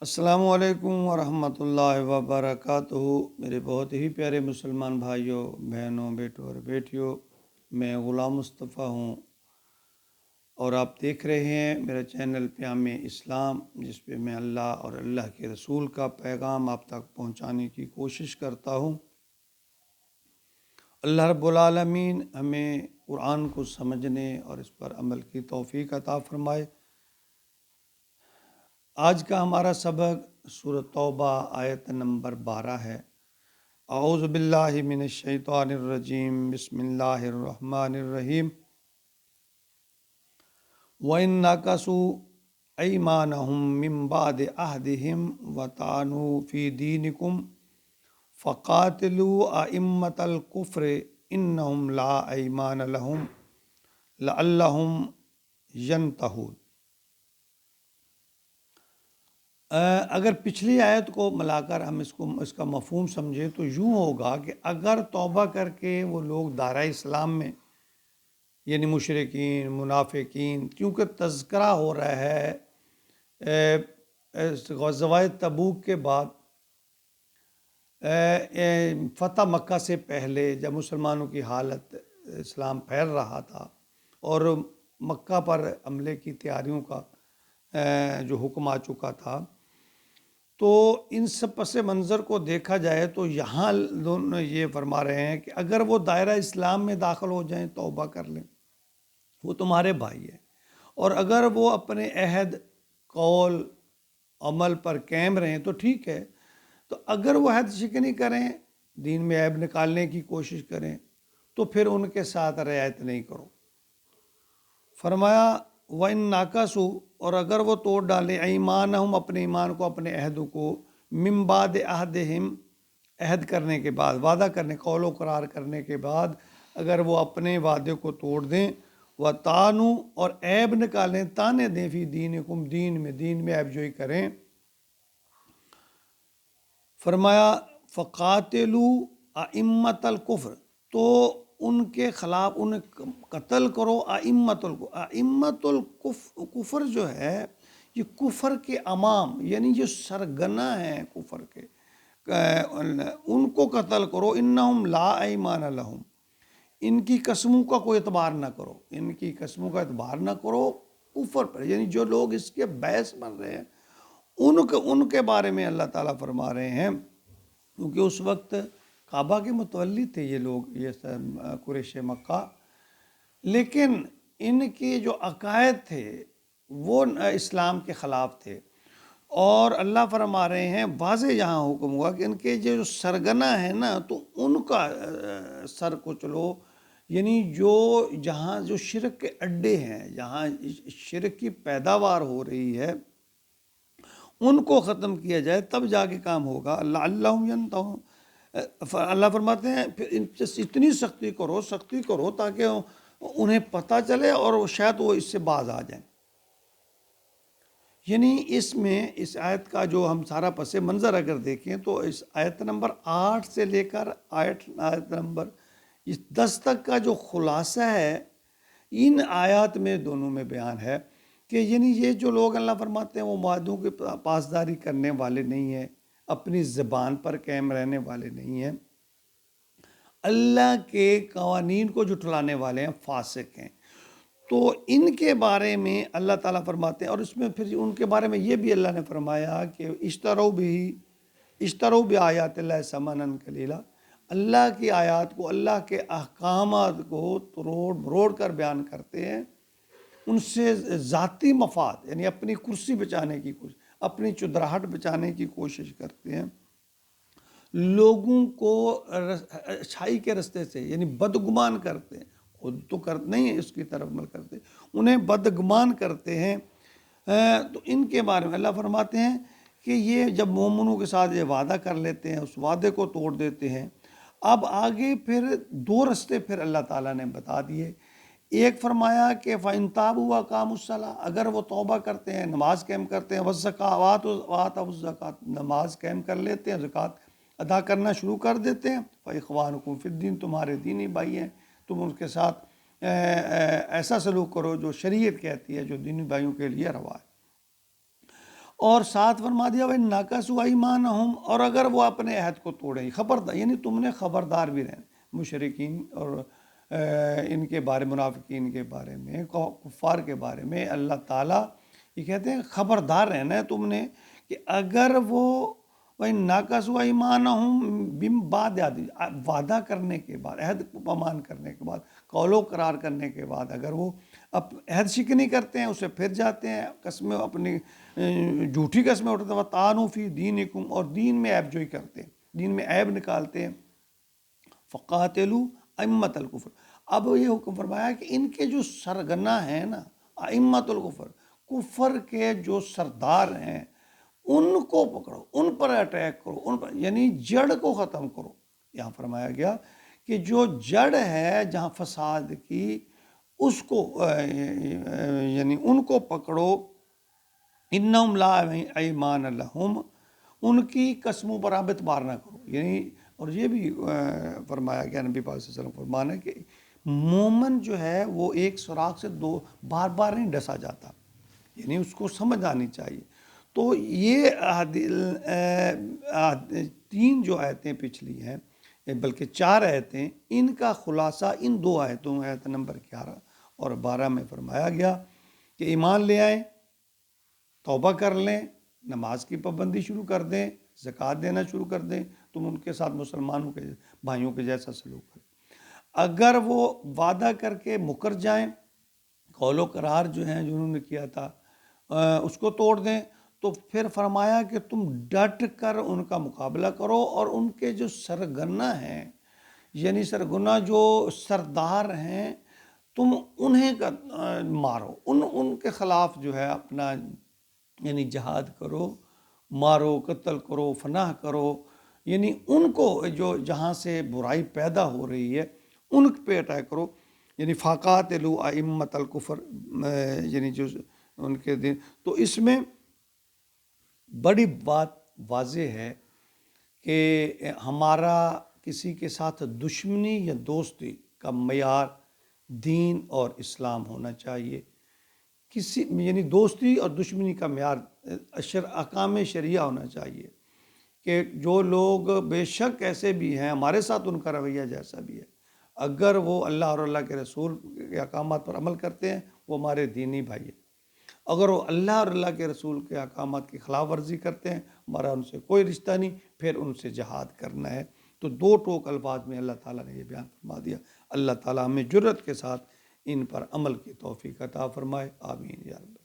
السلام علیکم ورحمۃ اللہ وبرکاتہ۔ میرے بہت ہی پیارے مسلمان بھائیوں، بہنوں، بیٹوں اور بیٹیوں، میں غلام مصطفیٰ ہوں اور آپ دیکھ رہے ہیں میرا چینل پیام اسلام، جس پہ میں اللہ اور اللہ کے رسول کا پیغام آپ تک پہنچانے کی کوشش کرتا ہوں۔ اللہ رب العالمین ہمیں قرآن کو سمجھنے اور اس پر عمل کی توفیق عطا فرمائے۔ آج کا ہمارا سبق سورۃ توبہ آیت نمبر 12 ہے۔ اعوذ باللہ من الشیطان الرجیم، بسم اللہ الرحمن الرحیم۔ وَإِن نَكَثُوا أَيْمَانَهُم مِّن بَعْدِ عَهْدِهِمْ وَطَعَنُوا فِي دِينِكُمْ فَقَاتِلُوا أَئِمَّةَ الْكُفْرِ إِنَّهُمْ لَا أَيْمَانَ لَهُمْ لَعَلَّهُمْ يَنْتَهُونَ۔ اگر پچھلی آیت کو ملا کر ہم اس کا مفہوم سمجھیں تو یوں ہوگا کہ اگر توبہ کر کے وہ لوگ دائرہ اسلام میں، یعنی مشرکین، منافقین، کیونکہ تذکرہ ہو رہا ہے غزوہ تبوک کے بعد، فتح مکہ سے پہلے جب مسلمانوں کی حالت اسلام پھیل رہا تھا اور مکہ پر حملے کی تیاریوں کا جو حکم آ چکا تھا، تو ان سب پس منظر کو دیکھا جائے تو یہاں دونوں یہ فرما رہے ہیں کہ اگر وہ دائرہ اسلام میں داخل ہو جائیں، توبہ کر لیں، وہ تمہارے بھائی ہیں، اور اگر وہ اپنے عہد، قول، عمل پر قائم رہیں تو ٹھیک ہے۔ تو اگر وہ عہد شکنی کریں، دین میں عیب نکالنے کی کوشش کریں، تو پھر ان کے ساتھ رعایت نہیں کرو۔ فرمایا وَإِن نَكَثُوا، اور اگر وہ توڑ ڈالیں، ایمانہم، اپنے ایمان کو، اپنے عہدوں کو، مِن بَعْدِ عَہْدِہِم، عہد کرنے کے بعد، وعدہ کرنے، قول و قرار کرنے کے بعد اگر وہ اپنے وعدے کو توڑ دیں، وَطَعَنُوا، اور عیب نکالیں، تانے دیں، فی دینکم، دین میں عیب جوئی کریں، فرمایا فَقَاتِلُوا أَئِمَّةَ الْكُفْرِ، تو ان کے خلاف انہیں قتل کرو۔ ائمۃ الکفر جو ہے، یہ کفر کے امام، یعنی جو سرگنا ہیں کفر کے، ان کو قتل کرو۔ انہم لا ایمان لہم، ان کی قسموں کا کوئی اعتبار نہ کرو، ان کی قسموں کا اعتبار نہ کرو کفر پر، یعنی جو لوگ اس کے باعث بن رہے ہیں ان کے بارے میں اللہ تعالیٰ فرما رہے ہیں، کیونکہ اس وقت کعبہ کے متولی تھے یہ لوگ، یہ قریش مکہ، لیکن ان کے جو عقائد تھے وہ اسلام کے خلاف تھے، اور اللہ فرما رہے ہیں، واضح یہاں حکم ہوا کہ ان کے جو سرگنا ہے نا، تو ان کا سر کو چلو، یعنی جہاں جو شرک کے اڈے ہیں، جہاں شرک کی پیداوار ہو رہی ہے، ان کو ختم کیا جائے، تب جا کے کام ہوگا۔ لعلہم ینتہون، اللہ فرماتے ہیں پھر ان سے اتنی سختی کرو تاکہ انہیں پتہ چلے اور شاید وہ اس سے باز آ جائیں۔ یعنی اس میں اس آیت کا جو ہم سارا پس منظر اگر دیکھیں تو اس آیت نمبر 8 سے لے کر آیت نمبر 10 تک کا جو خلاصہ ہے، ان آیات میں دونوں میں بیان ہے کہ یعنی یہ جو لوگ اللہ فرماتے ہیں وہ معاہدوں کی پاسداری کرنے والے نہیں ہیں، اپنی زبان پر قائم رہنے والے نہیں ہیں، اللہ کے قوانین کو جھٹلانے والے ہیں، فاسق ہیں۔ تو ان کے بارے میں اللہ تعالیٰ فرماتے ہیں، اور اس میں پھر ان کے بارے میں یہ بھی اللہ نے فرمایا کہ اشتروا بآیات اللہ ثمنا قلیلا، اللہ کی آیات کو، اللہ کے احکامات کو توڑ مروڑ کر بیان کرتے ہیں، ان سے ذاتی مفاد، یعنی اپنی کرسی بچانے کی کوشش، اپنی چدراہٹ بچانے کی کوشش کرتے ہیں، لوگوں کو اچھائی کے رستے سے، یعنی بدگمان کرتے ہیں، خود تو نہیں اس کی طرف عمل کرتے، انہیں بدگمان کرتے ہیں۔ تو ان کے بارے میں اللہ فرماتے ہیں کہ یہ جب مومنوں کے ساتھ یہ وعدہ کر لیتے ہیں، اس وعدے کو توڑ دیتے ہیں، اب آگے پھر دو رستے پھر اللہ تعالیٰ نے بتا دیے۔ ایک فرمایا کہ فَإِن تَابُوا وَأَقَامُوا الصَّلَاةَ، اگر وہ توبہ کرتے ہیں، نماز قائم کرتے ہیں، وَآتَوُا الزَّکاۃ، نماز قائم کر لیتے ہیں، زکوٰۃ ادا کرنا شروع کر دیتے ہیں، فَإِخْوَانُکُمْ فِی الدِّین، تمہارے دینی بھائی ہیں، تم ان کے ساتھ ایسا سلوک کرو جو شریعت کہتی ہے، جو دینی بھائیوں کے لیے روا ہے۔ اور ساتھ فرما دیا بھائی ناقصوا ایمانہم، اور اگر وہ اپنے عہد کو توڑیں، خبردار یعنی تم نے خبردار بھی رہنا مشرکین اور ان کے بارے، منافقین کے بارے میں، کفار کے بارے میں اللہ تعالیٰ یہ کہتے ہیں خبردار رہنا ہے تم نے، کہ اگر وہ وہی ناقصوا ایمانہم بم بعد وعدہ کرنے کے بعد، عہد پامان کرنے کے بعد، قول و قرار کرنے کے بعد اگر وہ عہد شکنی کرتے ہیں، اسے پھر جاتے ہیں، قسمیں اپنی جھوٹی قسمیں اٹھاتے ہیں، وَطَعَنُوا فِي دِينِكُمْ، اور دین میں عیب جوئی کرتے ہیں، دین میں عیب نکالتے ہیں، فقاتلوا ائمۃ الکفر۔ اب یہ حکم فرمایا کہ ان کے جو سرگنا ہیں نا، ائمۃ الکفر، کفر کے جو سردار ہیں، ان کو پکڑو، ان پر اٹیک کرو، ان پر یعنی جڑ کو ختم کرو۔ یہاں فرمایا گیا کہ جو جڑ ہے جہاں فساد کی، اس کو یعنی ان کو پکڑو، انہم لا ایمان لہم، ان کی قسموں پر آپ اعتبار نہ کرو، یعنی اور یہ بھی فرمایا گیا نبی پاک صلی اللہ علیہ وسلم فرمانا ہے کہ مومن جو ہے وہ ایک سوراخ سے دو بار بار نہیں ڈسا جاتا، یعنی اس کو سمجھ آنی چاہیے۔ تو یہ تین جو آیتیں پچھلی ہیں، بلکہ 4 آیتیں، ان کا خلاصہ ان 2 آیتوں، آیت نمبر 11 اور 12 میں فرمایا گیا کہ ایمان لے آئیں، توبہ کر لیں، نماز کی پابندی شروع کر دیں، زکوٰۃ دینا شروع کر دیں، تم ان کے ساتھ مسلمانوں کے بھائیوں کے جیسا سلوک کریں۔ اگر وہ وعدہ کر کے مکر جائیں، قول و قرار جو ہیں جو انہوں نے کیا تھا اس کو توڑ دیں، تو پھر فرمایا کہ تم ڈٹ کر ان کا مقابلہ کرو، اور ان کے جو سرگنا ہیں، یعنی سرگنا جو سردار ہیں، تم انہیں مارو، ان کے خلاف جو ہے اپنا یعنی جہاد کرو، مارو، قتل کرو، فناہ کرو، یعنی ان کو جو جہاں سے برائی پیدا ہو رہی ہے ان پہ اٹیک کرو، یعنی فقاتلوا ائمۃ الکفر، یعنی جو ان کے دین۔ تو اس میں بڑی بات واضح ہے کہ ہمارا کسی کے ساتھ دشمنی یا دوستی کا معیار دین اور اسلام ہونا چاہیے، کسی یعنی دوستی اور دشمنی کا معیار احکام شریعہ ہونا چاہیے، کہ جو لوگ بے شک ایسے بھی ہیں، ہمارے ساتھ ان کا رویہ جیسا بھی ہے، اگر وہ اللہ اور اللہ کے رسول کے احکامات پر عمل کرتے ہیں، وہ ہمارے دینی بھائی ہیں۔ اگر وہ اللہ اور اللہ کے رسول کے احکامات کی خلاف ورزی کرتے ہیں، ہمارا ان سے کوئی رشتہ نہیں، پھر ان سے جہاد کرنا ہے۔ تو 2 ٹوک الفاظ میں اللہ تعالیٰ نے یہ بیان فرما دیا۔ اللہ تعالیٰ ہمیں جرأت کے ساتھ ان پر عمل کی توفیق عطا فرمائے، آمین یا رب۔